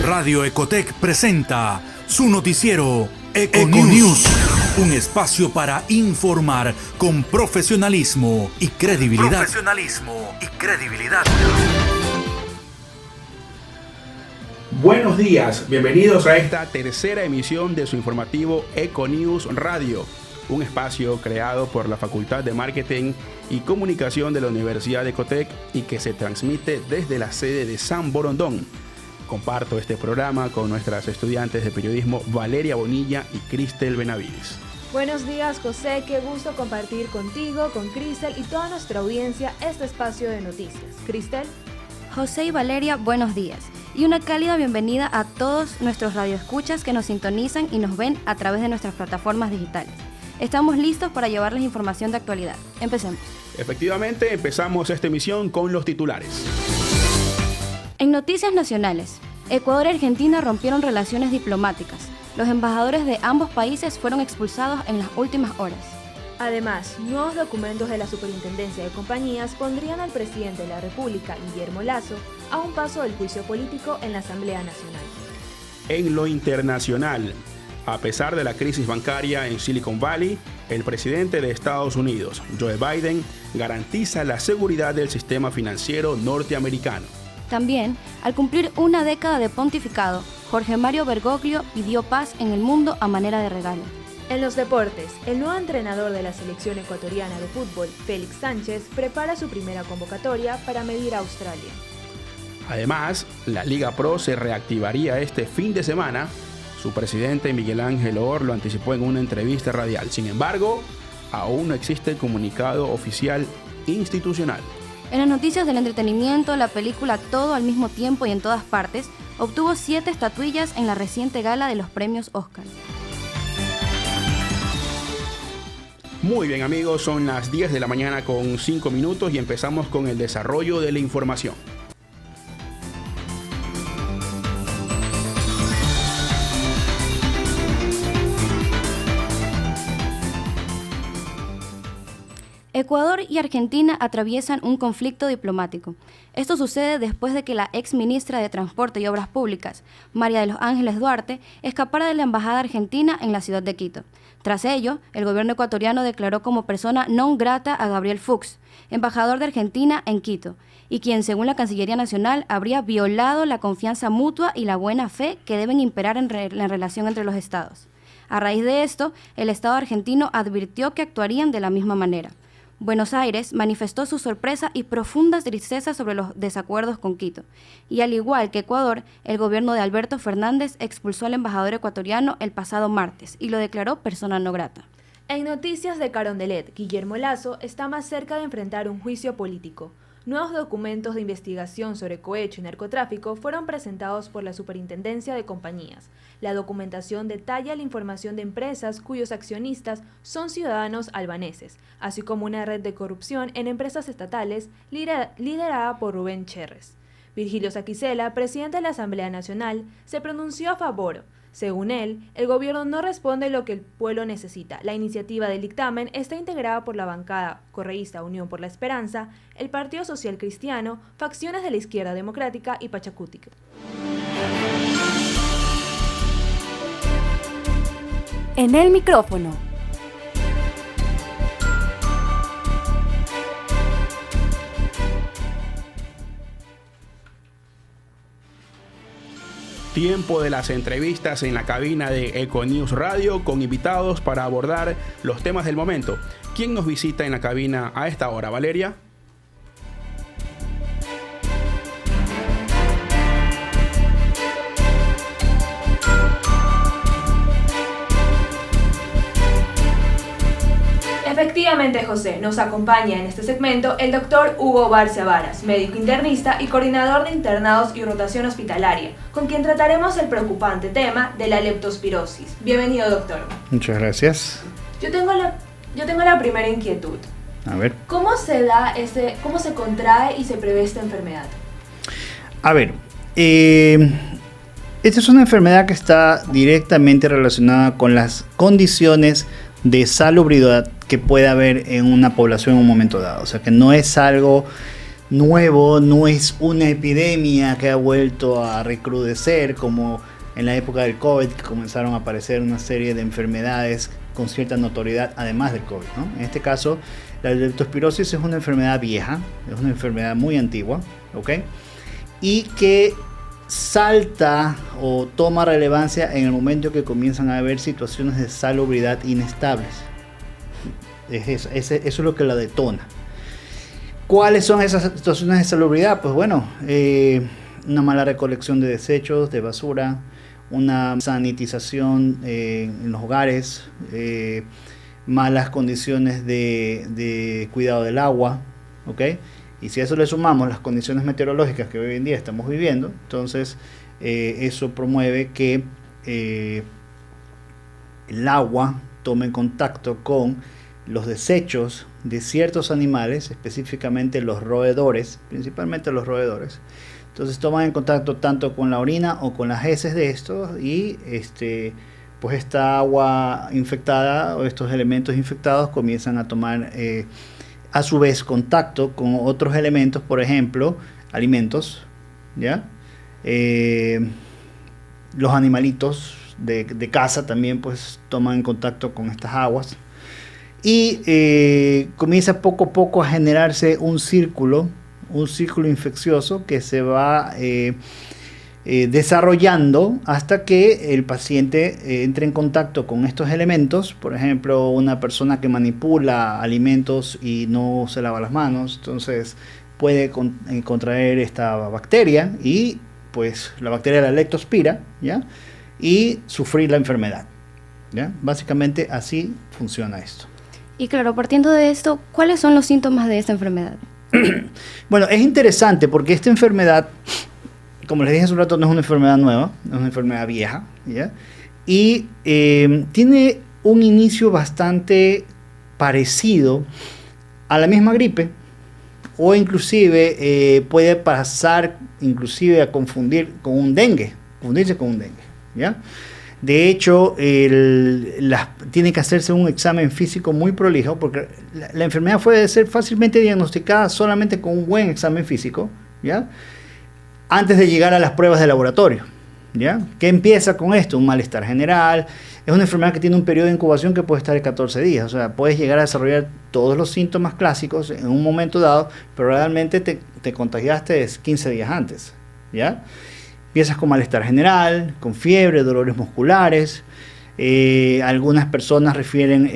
Radio Ecotec presenta su noticiero Econews, un espacio para informar con profesionalismo y credibilidad. Buenos días, bienvenidos a esta tercera emisión de su informativo Econews Radio, un espacio creado por la Facultad de Marketing y Comunicación de la Universidad de Ecotec y que se transmite desde la sede de San Borondón. Comparto este programa con nuestras estudiantes de periodismo Valeria Bonilla y Cristel Benavides. Buenos días, José, qué gusto compartir contigo, con Cristel y toda nuestra audiencia este espacio de noticias. Cristel. José y Valeria, buenos días. Y una cálida bienvenida a todos nuestros radioescuchas que nos sintonizan y nos ven a través de nuestras plataformas digitales. Estamos listos para llevarles información de actualidad. Empecemos. Efectivamente, empezamos esta emisión con los titulares. En noticias nacionales, Ecuador y Argentina rompieron relaciones diplomáticas. Los embajadores de ambos países fueron expulsados en las últimas horas. Además, nuevos documentos de la Superintendencia de Compañías pondrían al presidente de la República, Guillermo Lasso, a un paso del juicio político en la Asamblea Nacional. En lo internacional, a pesar de la crisis bancaria en Silicon Valley, el presidente de Estados Unidos, Joe Biden, garantiza la seguridad del sistema financiero norteamericano. También, al cumplir una década de pontificado, Jorge Mario Bergoglio pidió paz en el mundo a manera de regalo. En los deportes, el nuevo entrenador de la selección ecuatoriana de fútbol, Félix Sánchez, prepara su primera convocatoria para medir a Australia. Además, la Liga Pro se reactivaría este fin de semana. Su presidente Miguel Ángel Or lo anticipó en una entrevista radial. Sin embargo, aún no existe comunicado oficial institucional. En las noticias del entretenimiento, la película Todo al mismo tiempo y en todas partes obtuvo 7 estatuillas en la reciente gala de los premios Oscar. Muy bien, amigos, son las 10 de la mañana con 5 minutos y empezamos con el desarrollo de la información. Ecuador y Argentina atraviesan un conflicto diplomático. Esto sucede después de que la ex ministra de Transporte y Obras Públicas, María de los Ángeles Duarte, escapara de la embajada argentina en la ciudad de Quito. Tras ello, el gobierno ecuatoriano declaró como persona non grata a Gabriel Fuchs, embajador de Argentina en Quito, y quien, según la Cancillería Nacional, habría violado la confianza mutua y la buena fe que deben imperar en la relación entre los estados. A raíz de esto, el Estado argentino advirtió que actuarían de la misma manera. Buenos Aires manifestó su sorpresa y profunda tristeza sobre los desacuerdos con Quito. Y al igual que Ecuador, el gobierno de Alberto Fernández expulsó al embajador ecuatoriano el pasado martes y lo declaró persona no grata. En noticias de Carondelet, Guillermo Lasso está más cerca de enfrentar un juicio político. Nuevos documentos de investigación sobre cohecho y narcotráfico fueron presentados por la Superintendencia de Compañías. La documentación detalla la información de empresas cuyos accionistas son ciudadanos albaneses, así como una red de corrupción en empresas estatales liderada por Rubén Cherres. Virgilio Saquicela, presidente de la Asamblea Nacional, se pronunció a favor. Según él, el gobierno no responde lo que el pueblo necesita. La iniciativa del dictamen está integrada por la bancada correísta Unión por la Esperanza, el Partido Social Cristiano, facciones de la Izquierda Democrática y Pachacútica. En el micrófono. Tiempo de las entrevistas en la cabina de Econews Radio con invitados para abordar los temas del momento. ¿Quién nos visita en la cabina a esta hora, Valeria? Efectivamente, José, nos acompaña en este segmento el doctor Hugo Barcia Varas, médico internista y coordinador de internados y rotación hospitalaria, con quien trataremos el preocupante tema de la leptospirosis. Bienvenido, doctor. Muchas gracias. Yo tengo la primera inquietud. A ver. ¿Cómo se contrae y se prevé esta enfermedad? A ver, esta es una enfermedad que está directamente relacionada con las condiciones de salubridad que puede haber en una población en un momento dado. O sea, que no es algo nuevo, no es una epidemia que ha vuelto a recrudecer como en la época del COVID, que comenzaron a aparecer una serie de enfermedades con cierta notoriedad además del COVID, ¿no? En este caso, la leptospirosis es una enfermedad vieja, es una enfermedad muy antigua, ¿ok? Y que salta o toma relevancia en el momento que comienzan a haber situaciones de salubridad inestables. Eso es lo que la detona. ¿Cuáles son esas situaciones de salubridad? Pues bueno, una mala recolección de desechos, de basura, una sanitización en los hogares, malas condiciones de cuidado del agua, ¿ok? Y si a eso le sumamos las condiciones meteorológicas que hoy en día estamos viviendo, entonces eso promueve que el agua tome contacto con los desechos de ciertos animales, específicamente los roedores, principalmente los roedores. Entonces toman en contacto tanto con la orina o con las heces de estos y pues esta agua infectada o estos elementos infectados comienzan a tomar a su vez contacto con otros elementos, por ejemplo, alimentos, ¿ya? Los animalitos de casa también pues toman contacto con estas aguas y comienza poco a poco a generarse un círculo infeccioso que se va desarrollando hasta que el paciente entre en contacto con estos elementos. Por ejemplo, una persona que manipula alimentos y no se lava las manos, entonces puede contraer esta bacteria y pues la bacteria la leptospira, ¿ya? Y sufrir la enfermedad, ¿ya? Básicamente así funciona esto. Y claro, partiendo de esto, ¿cuáles son los síntomas de esta enfermedad? Bueno, es interesante porque esta enfermedad, como les dije hace un rato, no es una enfermedad nueva, es una enfermedad vieja, ¿ya? Y tiene un inicio bastante parecido a la misma gripe, o inclusive puede pasar inclusive a confundirse con un dengue, ¿ya? De hecho, tiene que hacerse un examen físico muy prolijo porque la enfermedad puede ser fácilmente diagnosticada solamente con un buen examen físico, ¿ya? Antes de llegar a las pruebas de laboratorio, ¿ya? ¿Qué empieza con esto? Un malestar general. Es una enfermedad que tiene un periodo de incubación que puede estar de 14 días. O sea, puedes llegar a desarrollar todos los síntomas clásicos en un momento dado, pero realmente te contagiaste 15 días antes, ¿ya? Empiezas con malestar general, con fiebre, dolores musculares. Algunas personas refieren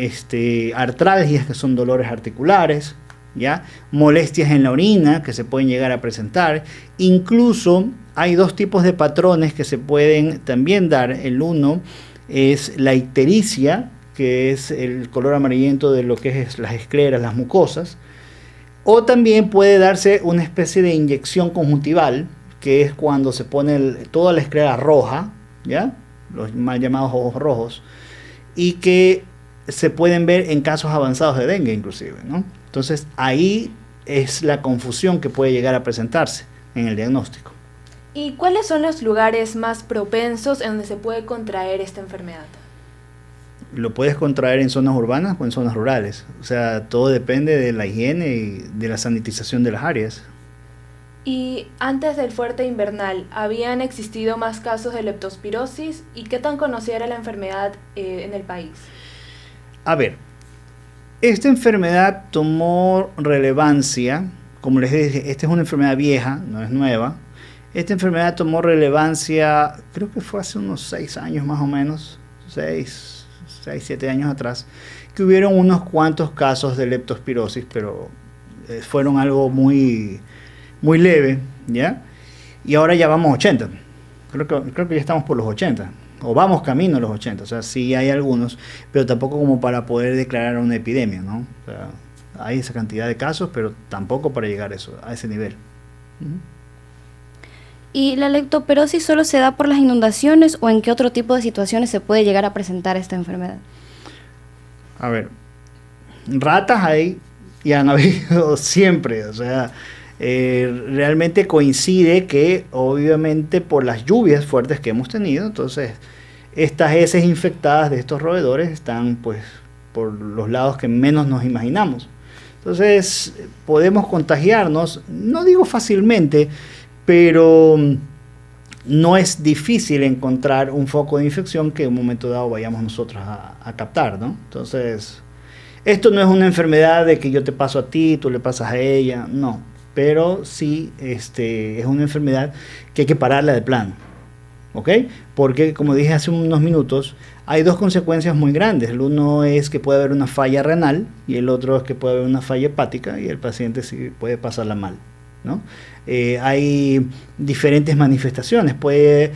artralgias, que son dolores articulares, ¿ya? Molestias en la orina que se pueden llegar a presentar. Incluso hay dos tipos de patrones que se pueden también dar. El uno es la ictericia, que es el color amarillento de lo que es las escleras, las mucosas. O también puede darse una especie de inyección conjuntival, que es cuando se pone toda la esclera roja, ¿ya? Los mal llamados ojos rojos, y que se pueden ver en casos avanzados de dengue inclusive, ¿no? Entonces ahí es la confusión que puede llegar a presentarse en el diagnóstico. ¿Y cuáles son los lugares más propensos en donde se puede contraer esta enfermedad? Lo puedes contraer en zonas urbanas o en zonas rurales. O sea, todo depende de la higiene y de la sanitización de las áreas. Y antes del fuerte invernal, ¿habían existido más casos de leptospirosis? ¿Y qué tan conocida era la enfermedad en el país? A ver, esta enfermedad tomó relevancia, como les dije, esta es una enfermedad vieja, no es nueva. Esta enfermedad tomó relevancia, creo que fue hace unos 6 años más o menos, 6, 7 años atrás, que hubieron unos cuantos casos de leptospirosis, pero fueron algo muy leve, ¿ya? Y ahora ya vamos 80. Creo que ya estamos por los 80. O vamos camino a los 80. O sea, sí hay algunos, pero tampoco como para poder declarar una epidemia, ¿no? O sea, hay esa cantidad de casos, pero tampoco para llegar a ese nivel. ¿Y la leptospirosis solo se da por las inundaciones o en qué otro tipo de situaciones se puede llegar a presentar esta enfermedad? A ver, ratas hay y han habido siempre, o sea, realmente coincide que obviamente por las lluvias fuertes que hemos tenido, entonces estas heces infectadas de estos roedores están pues por los lados que menos nos imaginamos. Entonces, podemos contagiarnos, no digo fácilmente, pero no es difícil encontrar un foco de infección que en un momento dado vayamos nosotros a captar, ¿no? Entonces, esto no es una enfermedad de que yo te paso a ti, tú le pasas a ella, no. Pero sí es una enfermedad que hay que pararla de plano, ¿ok? Porque, como dije hace unos minutos, hay dos consecuencias muy grandes. El uno es que puede haber una falla renal y el otro es que puede haber una falla hepática y el paciente sí puede pasarla mal, ¿no? Hay diferentes manifestaciones. Puede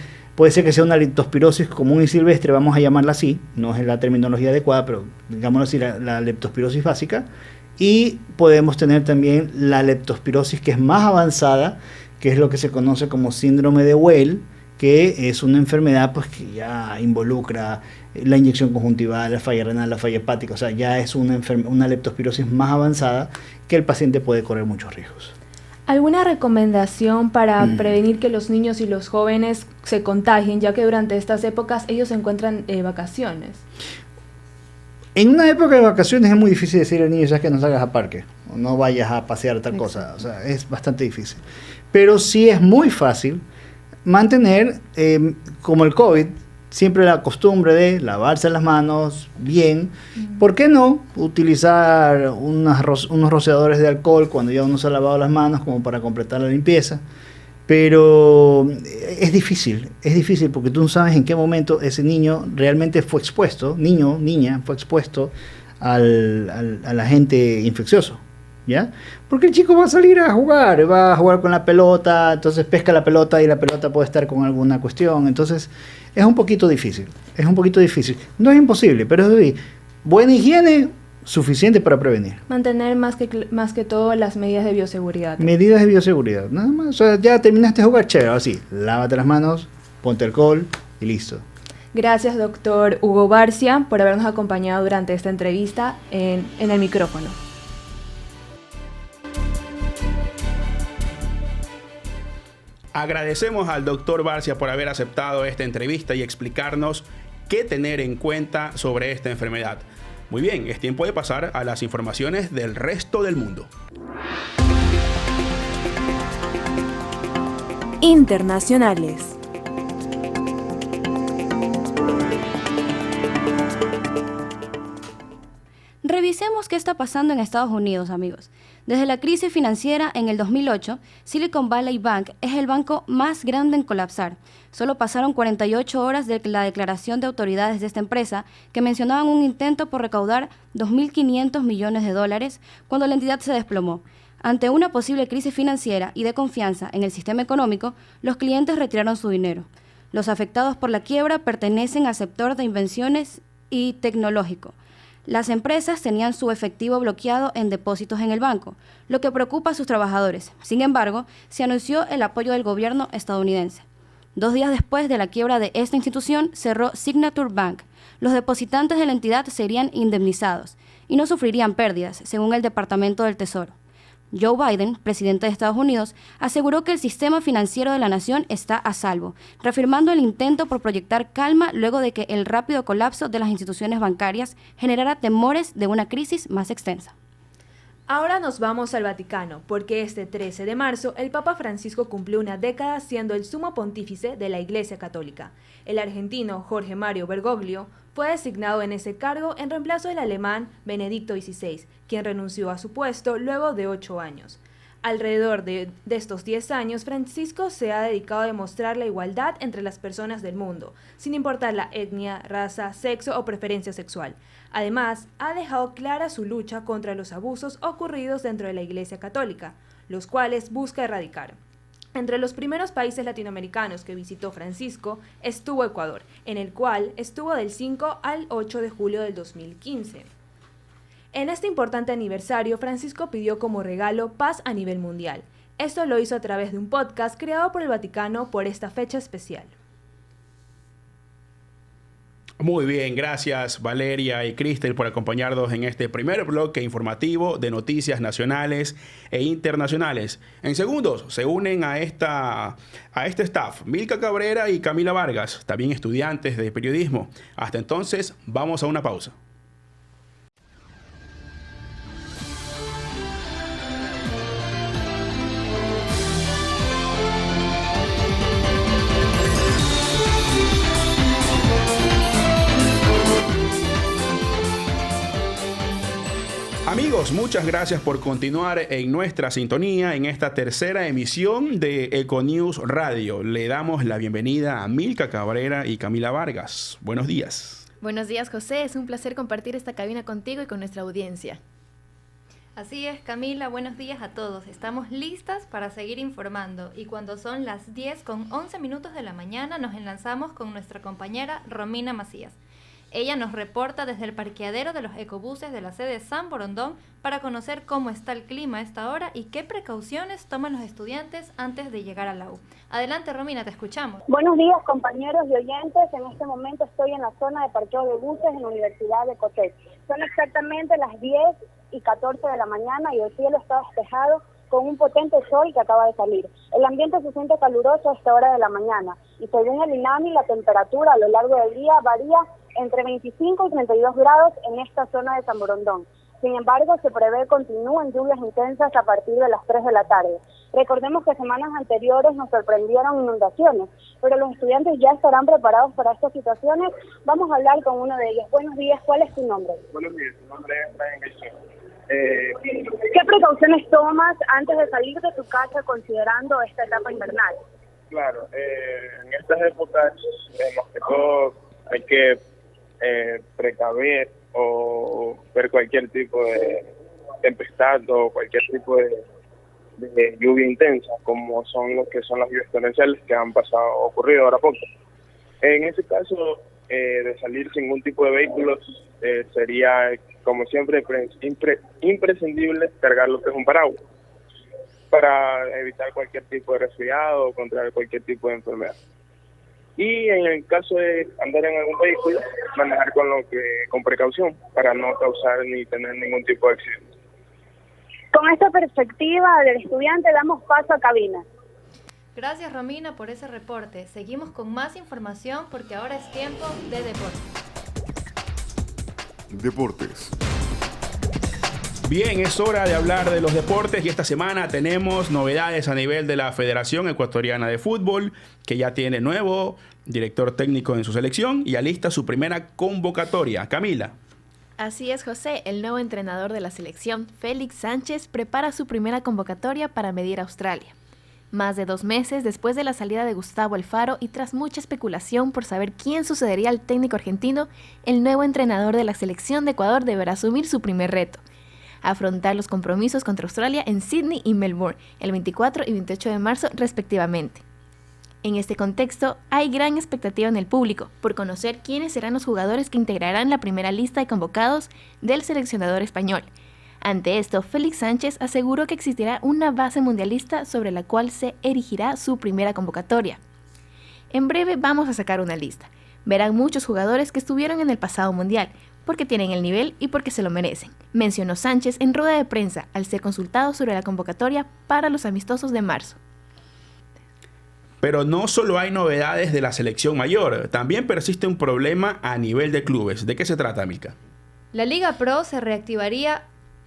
ser que sea una leptospirosis común y silvestre, vamos a llamarla así, no es la terminología adecuada, pero digámoslo así, la leptospirosis básica. Y podemos tener también la leptospirosis que es más avanzada, que es lo que se conoce como síndrome de Weil, que es una enfermedad pues, que ya involucra la inyección conjuntival, la falla renal, la falla hepática, o sea, ya es una leptospirosis más avanzada que el paciente puede correr muchos riesgos. ¿Alguna recomendación para prevenir que los niños y los jóvenes se contagien, ya que durante estas épocas ellos se encuentran vacaciones? En una época de vacaciones es muy difícil decirle al niño, ya que no salgas a parque, o no vayas a pasear tal cosa, o sea, es bastante difícil. Pero sí es muy fácil mantener, como el COVID, siempre la costumbre de lavarse las manos bien. ¿Por qué no utilizar unos rociadores de alcohol cuando ya uno se ha lavado las manos como para completar la limpieza? Pero es difícil porque tú no sabes en qué momento ese niño realmente fue expuesto, niña, fue expuesto al agente infeccioso, ¿ya? Porque el chico va a salir a jugar con la pelota, entonces pesca la pelota y la pelota puede estar con alguna cuestión, entonces es un poquito difícil, no es imposible, pero es buena higiene, suficiente para prevenir. Mantener más que todo las medidas de bioseguridad. Medidas de bioseguridad, nada más. O sea, ya terminaste de jugar, chévere, así, lávate las manos, ponte alcohol y listo. Gracias, doctor Hugo Barcia, por habernos acompañado durante esta entrevista en el micrófono. Agradecemos al doctor Barcia por haber aceptado esta entrevista y explicarnos qué tener en cuenta sobre esta enfermedad. Muy bien, es tiempo de pasar a las informaciones del resto del mundo. Internacionales. Revisemos qué está pasando en Estados Unidos, amigos. Desde la crisis financiera en el 2008, Silicon Valley Bank es el banco más grande en colapsar. Solo pasaron 48 horas de la declaración de autoridades de esta empresa que mencionaban un intento por recaudar $2.500 millones cuando la entidad se desplomó. Ante una posible crisis financiera y de confianza en el sistema económico, los clientes retiraron su dinero. Los afectados por la quiebra pertenecen al sector de invenciones y tecnológico. Las empresas tenían su efectivo bloqueado en depósitos en el banco, lo que preocupa a sus trabajadores. Sin embargo, se anunció el apoyo del gobierno estadounidense. 2 días después de la quiebra de esta institución, cerró Signature Bank. Los depositantes de la entidad serían indemnizados y no sufrirían pérdidas, según el Departamento del Tesoro. Joe Biden, presidente de Estados Unidos, aseguró que el sistema financiero de la nación está a salvo, reafirmando el intento por proyectar calma luego de que el rápido colapso de las instituciones bancarias generara temores de una crisis más extensa. Ahora nos vamos al Vaticano, porque este 13 de marzo el Papa Francisco cumplió una década siendo el sumo pontífice de la Iglesia Católica. El argentino Jorge Mario Bergoglio fue designado en ese cargo en reemplazo del alemán Benedicto XVI, quien renunció a su puesto luego de 8 años. Alrededor de estos 10 años, Francisco se ha dedicado a demostrar la igualdad entre las personas del mundo, sin importar la etnia, raza, sexo o preferencia sexual. Además, ha dejado clara su lucha contra los abusos ocurridos dentro de la Iglesia Católica, los cuales busca erradicar. Entre los primeros países latinoamericanos que visitó Francisco estuvo Ecuador, en el cual estuvo del 5 al 8 de julio del 2015. En este importante aniversario, Francisco pidió como regalo paz a nivel mundial. Esto lo hizo a través de un podcast creado por el Vaticano por esta fecha especial. Muy bien, gracias Valeria y Cristel por acompañarnos en este primer bloque informativo de noticias nacionales e internacionales. En segundos se unen a este staff Milka Cabrera y Camila Vargas, también estudiantes de periodismo. Hasta entonces, vamos a una pausa. Amigos, muchas gracias por continuar en nuestra sintonía en esta tercera emisión de Econews Radio. Le damos la bienvenida a Milka Cabrera y Camila Vargas. Buenos días. Buenos días, José. Es un placer compartir esta cabina contigo y con nuestra audiencia. Así es, Camila, buenos días a todos. Estamos listas para seguir informando y cuando son las 10:11 de la mañana nos enlazamos con nuestra compañera Romina Macías. Ella nos reporta desde el parqueadero de los ecobuses de la sede San Borondón para conocer cómo está el clima a esta hora y qué precauciones toman los estudiantes antes de llegar a la U. Adelante, Romina, te escuchamos. Buenos días, compañeros y oyentes. En este momento estoy en la zona de parqueo de buses en la Universidad de Cotec. Son exactamente las 10:14 de la mañana y el cielo está despejado con un potente sol que acaba de salir. El ambiente se siente caluroso a esta hora de la mañana y según el INAMI la temperatura a lo largo del día varía entre 25 y 32 grados en esta zona de San Borondón. Sin embargo, se prevé continúen lluvias intensas a partir de las 3 de la tarde. Recordemos que semanas anteriores nos sorprendieron inundaciones, pero los estudiantes ya estarán preparados para estas situaciones. Vamos a hablar con uno de ellos. Buenos días, ¿cuál es tu nombre? Buenos días, mi nombre es Brian García. ¿Qué precauciones tomas antes de salir de tu casa considerando esta etapa invernal? Claro, en estas épocas, más que todo, hay que precaver o ver cualquier tipo de tempestad o cualquier tipo de lluvia intensa, como son lo que son las lluvias torrenciales que han ocurrido ahora poco. En ese caso, de salir sin ningún tipo de vehículos, sería, como siempre, imprescindible cargar lo que es un paraguas para evitar cualquier tipo de resfriado o contraer cualquier tipo de enfermedad. Y en el caso de andar en algún vehículo, manejar con precaución para no causar ni tener ningún tipo de accidente. Con esta perspectiva del estudiante damos paso a cabina. Gracias, Romina, por ese reporte. Seguimos con más información porque ahora es tiempo de deportes. Bien, es hora de hablar de los deportes y esta semana tenemos novedades a nivel de la Federación Ecuatoriana de Fútbol, que ya tiene nuevo director técnico en su selección y alista su primera convocatoria. Camila. Así es, José. El nuevo entrenador de la selección, Félix Sánchez, prepara su primera convocatoria para medir a Australia. Más de 2 meses después de la salida de Gustavo Alfaro y tras mucha especulación por saber quién sucedería al técnico argentino, el nuevo entrenador de la selección de Ecuador deberá asumir su primer reto: afrontar los compromisos contra Australia en Sydney y Melbourne el 24 y 28 de marzo respectivamente. En este contexto, hay gran expectativa en el público por conocer quiénes serán los jugadores que integrarán la primera lista de convocados del seleccionador español. Ante esto, Félix Sánchez aseguró que existirá una base mundialista sobre la cual se erigirá su primera convocatoria. En breve vamos a sacar una lista. Verán muchos jugadores que estuvieron en el pasado mundial, porque tienen el nivel y porque se lo merecen, mencionó Sánchez en rueda de prensa al ser consultado sobre la convocatoria para los amistosos de marzo. Pero no solo hay novedades de la selección mayor, también persiste un problema a nivel de clubes. ¿De qué se trata, Milka? La Liga Pro se reactivaría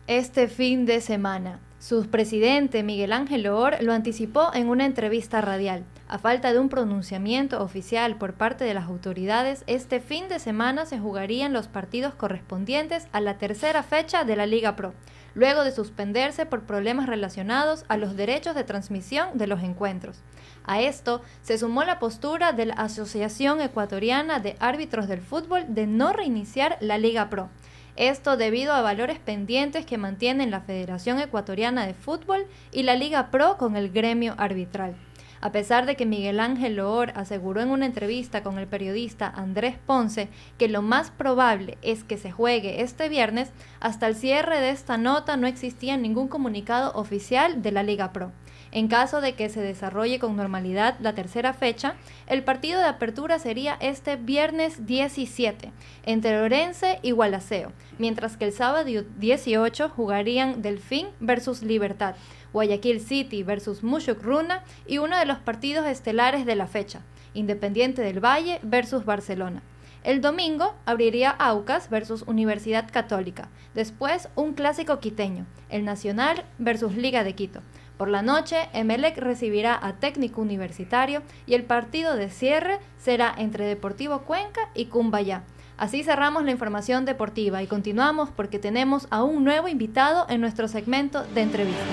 este fin de semana. Su presidente, Miguel Ángel Loor, lo anticipó en una entrevista radial. A falta de un pronunciamiento oficial por parte de las autoridades, este fin de semana se jugarían los partidos correspondientes a la tercera fecha de la Liga Pro, luego de suspenderse por problemas relacionados a los derechos de transmisión de los encuentros. A esto se sumó la postura de la Asociación Ecuatoriana de Árbitros del Fútbol de no reiniciar la Liga Pro. Esto debido a valores pendientes que mantienen la Federación Ecuatoriana de Fútbol y la Liga Pro con el gremio arbitral. A pesar de que Miguel Ángel Loor aseguró en una entrevista con el periodista Andrés Ponce que lo más probable es que se juegue este viernes, hasta el cierre de esta nota no existía ningún comunicado oficial de la Liga Pro. En caso de que se desarrolle con normalidad la tercera fecha, el partido de apertura sería este viernes 17 entre Orense y Gualaceo, mientras que el sábado 18 jugarían Delfín versus Libertad, Guayaquil City versus Mushuk-Runa y uno de los partidos estelares de la fecha, Independiente del Valle versus Barcelona. El domingo abriría Aucas versus Universidad Católica, después un clásico quiteño, el Nacional versus Liga de Quito. Por la noche, Emelec recibirá a Técnico Universitario y el partido de cierre será entre Deportivo Cuenca y Cumbayá. Así cerramos la información deportiva y continuamos porque tenemos a un nuevo invitado en nuestro segmento de entrevistas.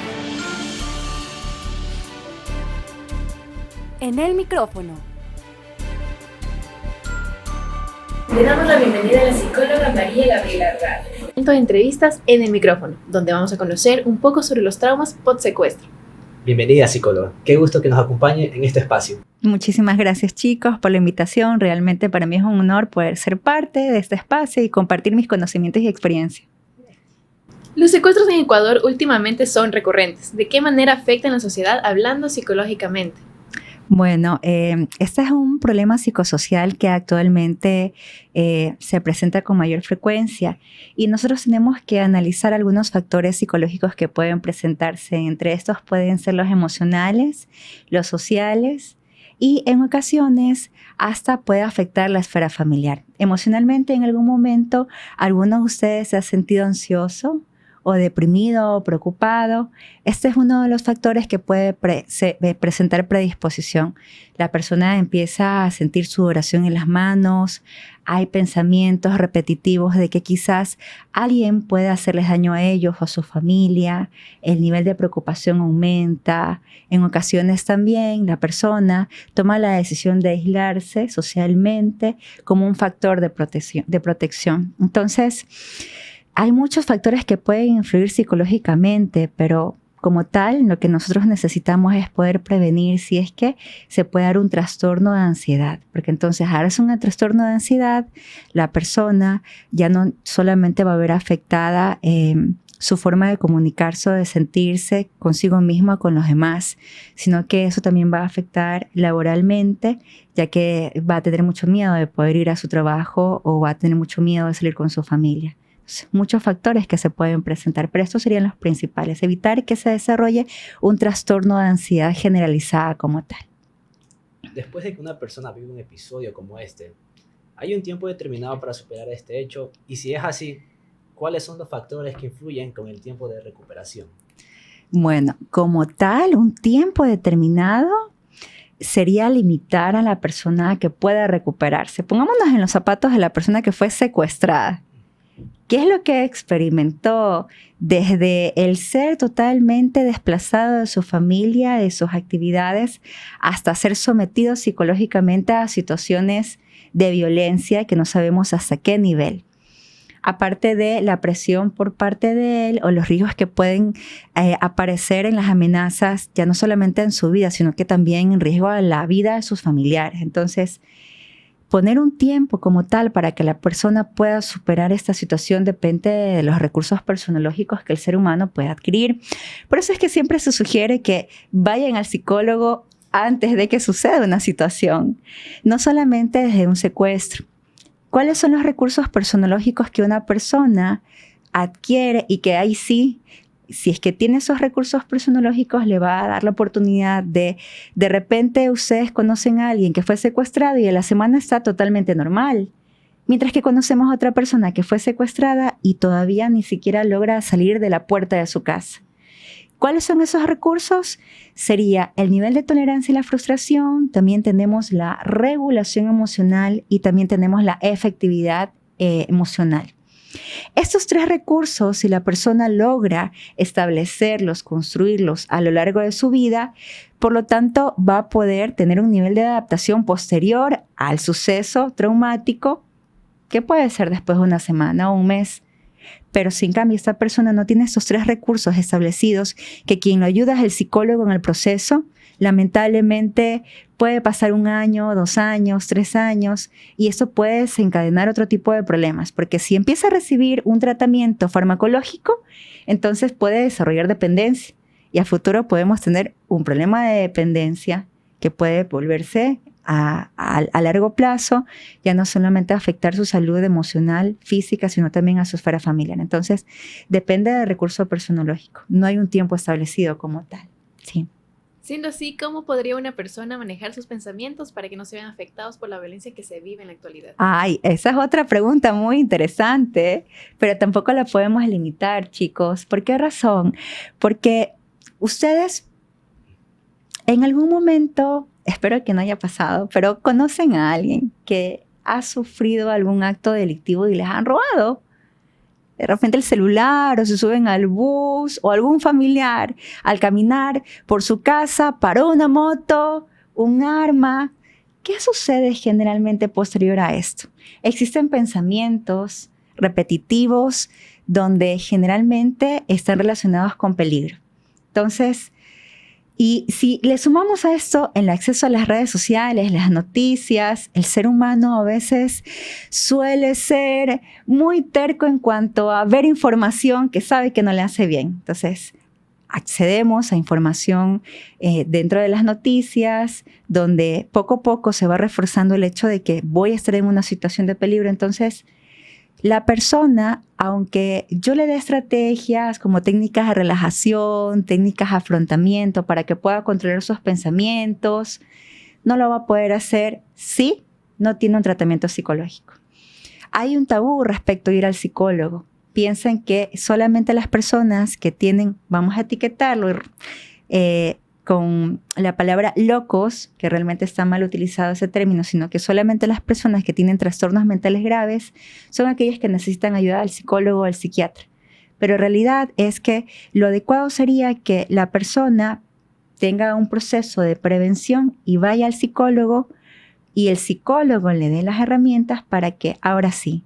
En el micrófono. Le damos la bienvenida a la psicóloga María Gabriela Argara. Punto de entrevistas en el micrófono, donde vamos a conocer un poco sobre los traumas post-secuestro. Bienvenida, psicóloga. Qué gusto que nos acompañe en este espacio. Muchísimas gracias, chicos, por la invitación. Realmente para mí es un honor poder ser parte de este espacio y compartir mis conocimientos y experiencias. Los secuestros en Ecuador últimamente son recurrentes. ¿De qué manera afectan a la sociedad hablando psicológicamente? Bueno, este es un problema psicosocial que actualmente se presenta con mayor frecuencia y nosotros tenemos que analizar algunos factores psicológicos que pueden presentarse. Entre estos pueden ser los emocionales, los sociales y en ocasiones hasta puede afectar la esfera familiar. Emocionalmente, en algún momento, ¿alguno de ustedes se ha sentido ansioso o deprimido o preocupado? Este es uno de los factores que puede presentar predisposición. La persona empieza a sentir sudoración en las manos, hay pensamientos repetitivos de que quizás alguien puede hacerles daño a ellos o a su familia, el nivel de preocupación aumenta. En ocasiones también la persona toma la decisión de aislarse socialmente como un factor de protección. Entonces, hay muchos factores que pueden influir psicológicamente, pero como tal, lo que nosotros necesitamos es poder prevenir si es que se puede dar un trastorno de ansiedad, porque entonces ahora es un trastorno de ansiedad, la persona ya no solamente va a ver afectada su forma de comunicarse o de sentirse consigo misma, con los demás, sino que eso también va a afectar laboralmente, ya que va a tener mucho miedo de poder ir a su trabajo o va a tener mucho miedo de salir con su familia. Muchos factores que se pueden presentar, pero estos serían los principales. Evitar que se desarrolle un trastorno de ansiedad generalizada como tal. Después de que una persona vive un episodio como este, ¿hay un tiempo determinado para superar este hecho? Y si es así, ¿cuáles son los factores que influyen con el tiempo de recuperación? Bueno, como tal, un tiempo determinado sería limitar a la persona que pueda recuperarse. Pongámonos en los zapatos de la persona que fue secuestrada. ¿Qué es lo que experimentó desde el ser totalmente desplazado de su familia, de sus actividades, hasta ser sometido psicológicamente a situaciones de violencia que no sabemos hasta qué nivel? Aparte de la presión por parte de él o los riesgos que pueden aparecer en las amenazas, ya no solamente en su vida, sino que también en riesgo a la vida de sus familiares. Entonces, poner un tiempo como tal para que la persona pueda superar esta situación depende de los recursos personológicos que el ser humano puede adquirir. Por eso es que siempre se sugiere que vayan al psicólogo antes de que suceda una situación, no solamente desde un secuestro. ¿Cuáles son los recursos personológicos que una persona adquiere y que ahí sí, si es que tiene esos recursos personológicos, le va a dar la oportunidad de repente ustedes conocen a alguien que fue secuestrado y a la semana está totalmente normal, mientras que conocemos a otra persona que fue secuestrada y todavía ni siquiera logra salir de la puerta de su casa? ¿Cuáles son esos recursos? Sería el nivel de tolerancia y la frustración, también tenemos la regulación emocional y también tenemos la efectividad emocional. Estos tres recursos, si la persona logra establecerlos, construirlos a lo largo de su vida, por lo tanto va a poder tener un nivel de adaptación posterior al suceso traumático que puede ser después de una semana o un mes. Pero si en cambio esta persona no tiene estos tres recursos establecidos, que quien lo ayuda es el psicólogo en el proceso, lamentablemente puede pasar 1 año, 2 años, 3 años y esto puede desencadenar otro tipo de problemas, porque si empieza a recibir un tratamiento farmacológico, entonces puede desarrollar dependencia y a futuro podemos tener un problema de dependencia que puede volverse a largo plazo, ya no solamente afectar su salud emocional, física, sino también a su esfera familiar. Entonces, depende del recurso personológico. No hay un tiempo establecido como tal. Sí. Siendo así, ¿cómo podría una persona manejar sus pensamientos para que no se vean afectados por la violencia que se vive en la actualidad? Ay, esa es otra pregunta muy interesante, pero tampoco la podemos limitar, chicos. ¿Por qué razón? Porque ustedes en algún momento, espero que no haya pasado, pero conocen a alguien que ha sufrido algún acto delictivo y les han robado de repente el celular, o se suben al bus, o algún familiar al caminar por su casa paró una moto, un arma. ¿Qué sucede generalmente posterior a esto? Existen pensamientos repetitivos donde generalmente están relacionados con peligro. Entonces, y si le sumamos a esto el acceso a las redes sociales, las noticias, el ser humano a veces suele ser muy terco en cuanto a ver información que sabe que no le hace bien. Entonces, accedemos a información dentro de las noticias, donde poco a poco se va reforzando el hecho de que voy a estar en una situación de peligro. Entonces, la persona, aunque yo le dé estrategias como técnicas de relajación, técnicas de afrontamiento para que pueda controlar sus pensamientos, no lo va a poder hacer si no tiene un tratamiento psicológico. Hay un tabú respecto a ir al psicólogo. Piensan que solamente las personas que tienen, vamos a etiquetarlo con la palabra locos, que realmente está mal utilizado ese término, sino que solamente las personas que tienen trastornos mentales graves son aquellas que necesitan ayuda al psicólogo o al psiquiatra. Pero en realidad es que lo adecuado sería que la persona tenga un proceso de prevención y vaya al psicólogo y el psicólogo le dé las herramientas para que ahora sí,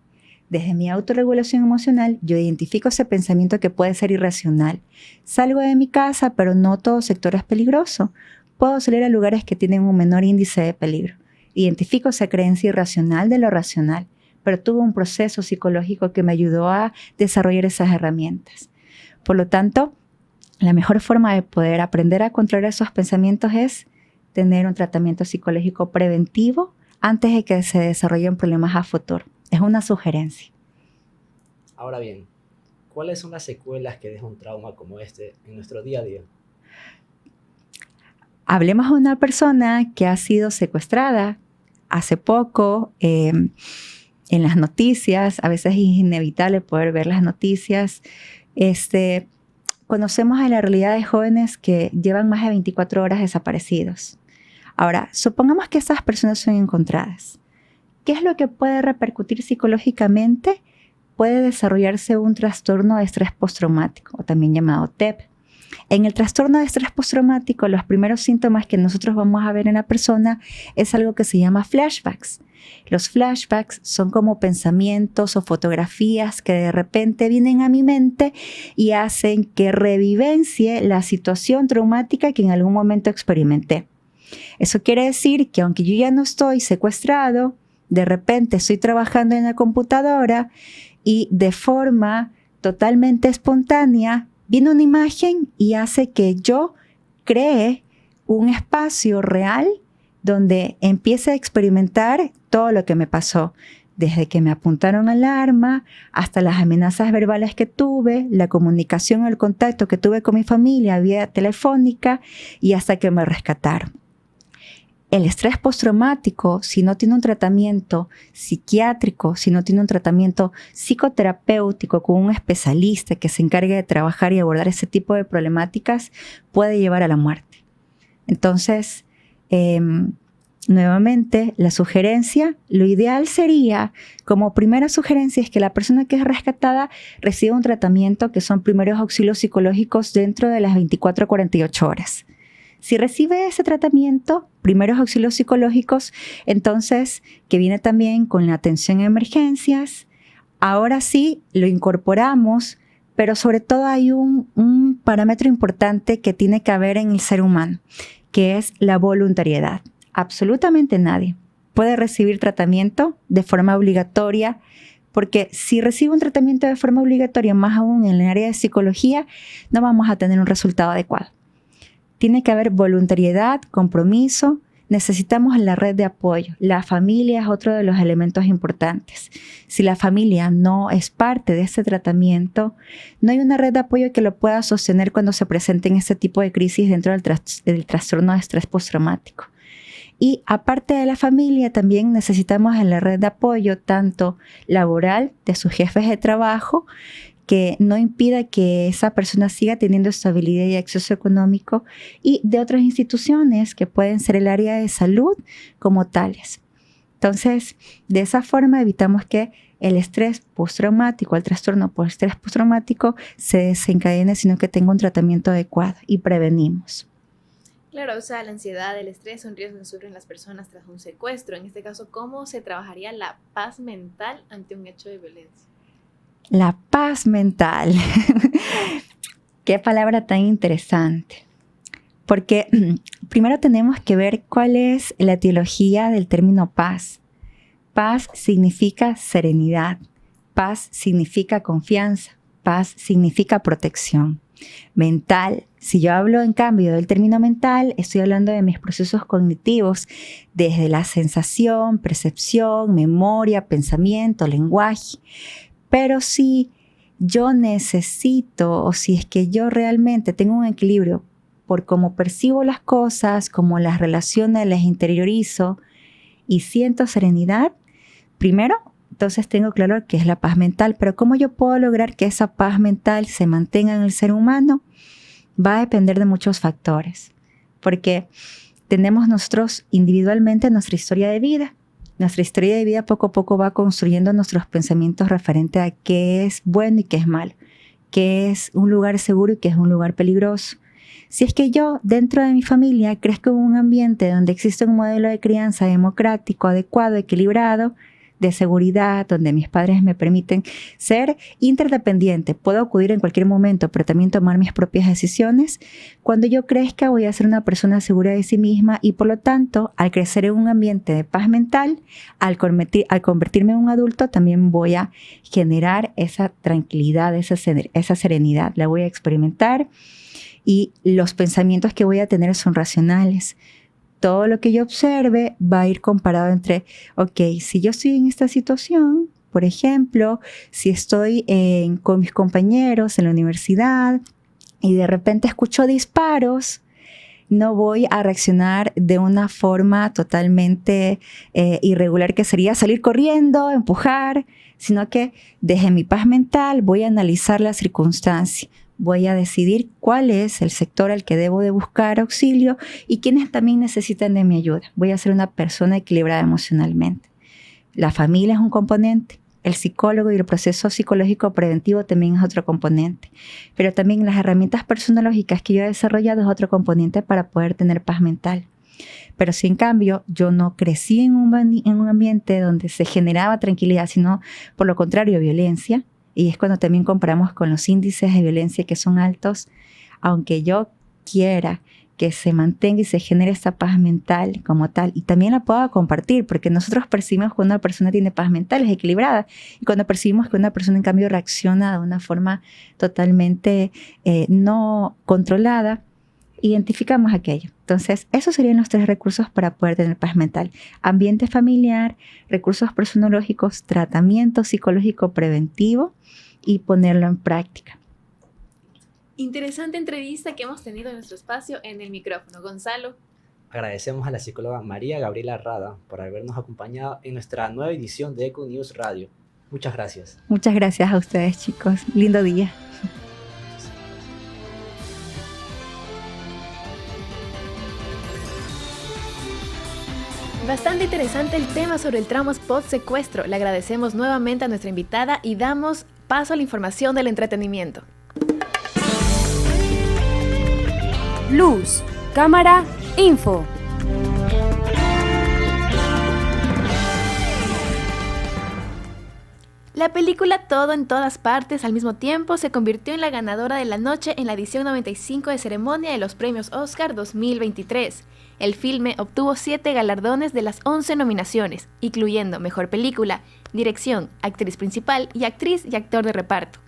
desde mi autorregulación emocional, yo identifico ese pensamiento que puede ser irracional. Salgo de mi casa, pero no todo sector es peligroso. Puedo salir a lugares que tienen un menor índice de peligro. Identifico esa creencia irracional de lo racional, pero tuve un proceso psicológico que me ayudó a desarrollar esas herramientas. Por lo tanto, la mejor forma de poder aprender a controlar esos pensamientos es tener un tratamiento psicológico preventivo antes de que se desarrollen problemas a futuro. Es una sugerencia. Ahora bien, ¿cuáles son las secuelas que deja un trauma como este en nuestro día a día? Hablemos de una persona que ha sido secuestrada hace poco en las noticias. A veces es inevitable poder ver las noticias. Conocemos en la realidad de jóvenes que llevan más de 24 horas desaparecidos. Ahora, supongamos que estas personas son encontradas. ¿Qué es lo que puede repercutir psicológicamente? Puede desarrollarse un trastorno de estrés postraumático, o también llamado TEP. En el trastorno de estrés postraumático, los primeros síntomas que nosotros vamos a ver en la persona es algo que se llama flashbacks. Los flashbacks son como pensamientos o fotografías que de repente vienen a mi mente y hacen que revivencie la situación traumática que en algún momento experimenté. Eso quiere decir que aunque yo ya no estoy secuestrado, de repente estoy trabajando en la computadora y de forma totalmente espontánea viene una imagen y hace que yo cree un espacio real donde empiece a experimentar todo lo que me pasó, desde que me apuntaron al arma hasta las amenazas verbales que tuve, la comunicación o el contacto que tuve con mi familia vía telefónica y hasta que me rescataron. El estrés postraumático, si no tiene un tratamiento psiquiátrico, si no tiene un tratamiento psicoterapéutico con un especialista que se encargue de trabajar y abordar ese tipo de problemáticas, puede llevar a la muerte. Entonces, nuevamente, la sugerencia, lo ideal sería, como primera sugerencia, es que la persona que es rescatada reciba un tratamiento que son primeros auxilios psicológicos dentro de las 24 a 48 horas. Si recibe ese tratamiento, primeros auxilios psicológicos, entonces, que viene también con la atención a emergencias, ahora sí lo incorporamos, pero sobre todo hay un parámetro importante que tiene que haber en el ser humano, que es la voluntariedad. Absolutamente nadie puede recibir tratamiento de forma obligatoria, porque si recibe un tratamiento de forma obligatoria, más aún en el área de psicología, no vamos a tener un resultado adecuado. Tiene que haber voluntariedad, compromiso. Necesitamos la red de apoyo. La familia es otro de los elementos importantes. Si la familia no es parte de este tratamiento, no hay una red de apoyo que lo pueda sostener cuando se presenten este tipo de crisis dentro del trastorno de estrés postraumático. Y aparte de la familia, también necesitamos en la red de apoyo tanto laboral de sus jefes de trabajo, que no impida que esa persona siga teniendo estabilidad y acceso económico, y de otras instituciones que pueden ser el área de salud como tales. Entonces, de esa forma evitamos que el estrés postraumático, el trastorno por estrés postraumático se desencadene, sino que tenga un tratamiento adecuado y prevenimos. Claro, o sea, la ansiedad, el estrés son riesgos que sufren las personas tras un secuestro. En este caso, ¿cómo se trabajaría la paz mental ante un hecho de violencia? La paz mental. Qué palabra tan interesante. Porque primero tenemos que ver cuál es la etiología del término paz. Paz significa serenidad. Paz significa confianza. Paz significa protección. Mental. Si yo hablo en cambio del término mental, estoy hablando de mis procesos cognitivos, desde la sensación, percepción, memoria, pensamiento, lenguaje. Pero si yo necesito, o si es que yo realmente tengo un equilibrio por cómo percibo las cosas, cómo las relaciono, las interiorizo y siento serenidad, primero, entonces tengo claro que es la paz mental. Pero ¿cómo yo puedo lograr que esa paz mental se mantenga en el ser humano? Va a depender de muchos factores, porque tenemos nosotros individualmente nuestra historia de vida. Nuestra historia de vida poco a poco va construyendo nuestros pensamientos referente a qué es bueno y qué es malo, qué es un lugar seguro y qué es un lugar peligroso. Si es que yo, dentro de mi familia, crezco en un ambiente donde existe un modelo de crianza democrático, adecuado, equilibrado, de seguridad, donde mis padres me permiten ser interdependiente, puedo acudir en cualquier momento, pero también tomar mis propias decisiones. Cuando yo crezca voy a ser una persona segura de sí misma y por lo tanto, al crecer en un ambiente de paz mental, al convertirme en un adulto, también voy a generar esa tranquilidad, esa serenidad, la voy a experimentar y los pensamientos que voy a tener son racionales. Todo lo que yo observe va a ir comparado entre, ok, si yo estoy en esta situación, por ejemplo, si estoy con mis compañeros en la universidad y de repente escucho disparos, no voy a reaccionar de una forma totalmente irregular, que sería salir corriendo, empujar, sino que desde mi paz mental voy a analizar la circunstancia. Voy a decidir cuál es el sector al que debo de buscar auxilio y quiénes también necesitan de mi ayuda. Voy a ser una persona equilibrada emocionalmente. La familia es un componente, el psicólogo y el proceso psicológico preventivo también es otro componente, pero también las herramientas personológicas que yo he desarrollado es otro componente para poder tener paz mental. Pero si en cambio yo no crecí en un ambiente donde se generaba tranquilidad, sino por lo contrario violencia, y es cuando también comparamos con los índices de violencia que son altos, aunque yo quiera que se mantenga y se genere esta paz mental como tal, y también la puedo compartir, porque nosotros percibimos que una persona tiene paz mental, es equilibrada, y cuando percibimos que una persona en cambio reacciona de una forma totalmente no controlada, identificamos aquello. Entonces, esos serían los 3 recursos para poder tener paz mental: ambiente familiar, recursos personológicos, tratamiento psicológico preventivo y ponerlo en práctica. Interesante entrevista que hemos tenido en nuestro espacio en el micrófono. Gonzalo. Agradecemos a la psicóloga María Gabriela Rada por habernos acompañado en nuestra nueva edición de Eco News Radio. Muchas gracias. Muchas gracias a ustedes, chicos. Lindo día. Bastante interesante el tema sobre el trauma post-secuestro. Le agradecemos nuevamente a nuestra invitada y damos paso a la información del entretenimiento. Luz, cámara, info. La película Todo en todas partes al mismo tiempo se convirtió en la ganadora de la noche en la edición 95 de ceremonia de los premios Oscar 2023. El filme obtuvo 7 galardones de las 11 nominaciones, incluyendo Mejor Película, Dirección, Actriz Principal y Actriz y Actor de Reparto.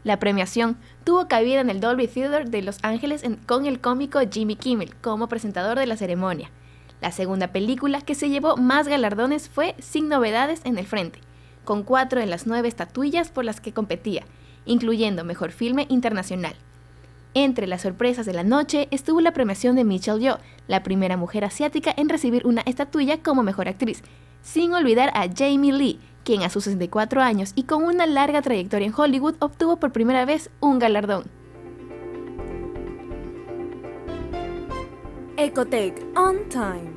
La premiación tuvo cabida en el Dolby Theater de Los Ángeles con el cómico Jimmy Kimmel como presentador de la ceremonia. La segunda película que se llevó más galardones fue Sin Novedades en el Frente, con 4 de las 9 estatuillas por las que competía, incluyendo Mejor Filme Internacional. Entre las sorpresas de la noche estuvo la premiación de Michelle Yeoh, la primera mujer asiática en recibir una estatuilla como mejor actriz, sin olvidar a Jamie Lee, quien a sus 64 años y con una larga trayectoria en Hollywood obtuvo por primera vez un galardón. Ecotech On Time.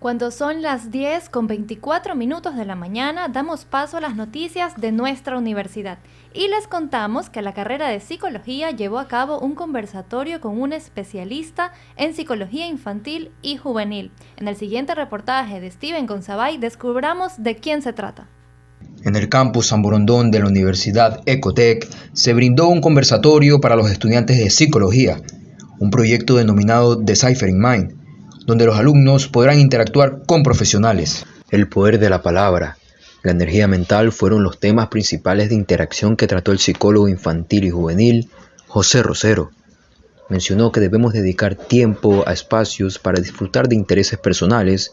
Cuando son las 10:24 de la mañana, damos paso a las noticias de nuestra universidad y les contamos que la carrera de psicología llevó a cabo un conversatorio con un especialista en psicología infantil y juvenil. En el siguiente reportaje de Steven Gonzabay descubramos de quién se trata. En el campus San Borondón de la Universidad Ecotec se brindó un conversatorio para los estudiantes de psicología, un proyecto denominado Deciphering Mind, donde los alumnos podrán interactuar con profesionales. El poder de la palabra, la energía mental fueron los temas principales de interacción que trató el psicólogo infantil y juvenil José Rosero. Mencionó que debemos dedicar tiempo a espacios para disfrutar de intereses personales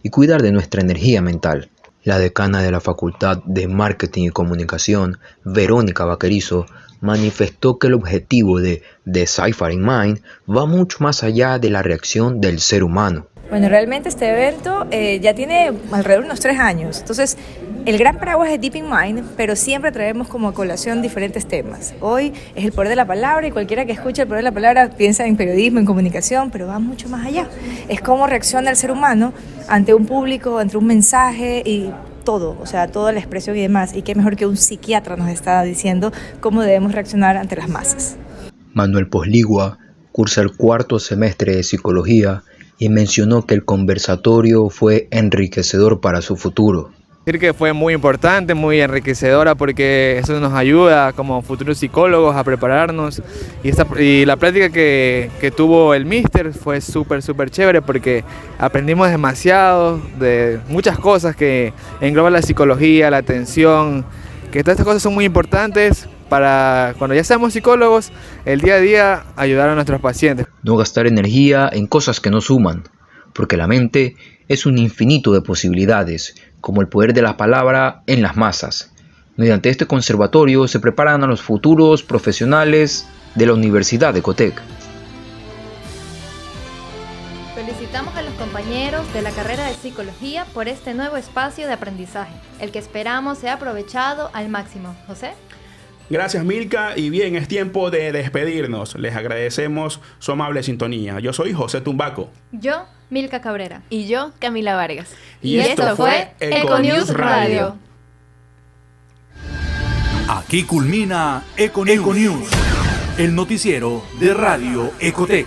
y cuidar de nuestra energía mental. La decana de la Facultad de Marketing y Comunicación, Verónica Vaquerizo, manifestó que el objetivo de Deciphering Mind va mucho más allá de la reacción del ser humano. Bueno, realmente este evento ya tiene alrededor de unos 3 años. Entonces, el gran paraguas es Deep in Mind, pero siempre traemos como a colación diferentes temas. Hoy es el poder de la palabra y cualquiera que escuche el poder de la palabra piensa en periodismo, en comunicación, pero va mucho más allá. Es cómo reacciona el ser humano ante un público, ante un mensaje y todo, o sea, toda la expresión y demás. Y qué mejor que un psiquiatra nos está diciendo cómo debemos reaccionar ante las masas. Manuel Posligua cursa el 4º semestre de psicología y mencionó que el conversatorio fue enriquecedor para su futuro. Decir que fue muy importante, muy enriquecedora, porque eso nos ayuda como futuros psicólogos a prepararnos, y la práctica que tuvo el míster fue súper chévere, porque aprendimos demasiado de muchas cosas que engloban la psicología, la atención, que todas estas cosas son muy importantes para cuando ya seamos psicólogos, el día a día ayudar a nuestros pacientes. No gastar energía en cosas que no suman, porque la mente es un infinito de posibilidades, como el poder de la palabra en las masas. Mediante este conservatorio se preparan a los futuros profesionales de la Universidad de Ecotec. Felicitamos a los compañeros de la carrera de psicología por este nuevo espacio de aprendizaje, el que esperamos sea aprovechado al máximo. José. Gracias, Milka, y bien, es tiempo de despedirnos. Les agradecemos su amable sintonía. Yo soy José Tumbaco. Yo, Milka Cabrera. Y yo, Camila Vargas. Y esto fue Econews Radio. Aquí culmina Econews, el noticiero de Radio Ecotec.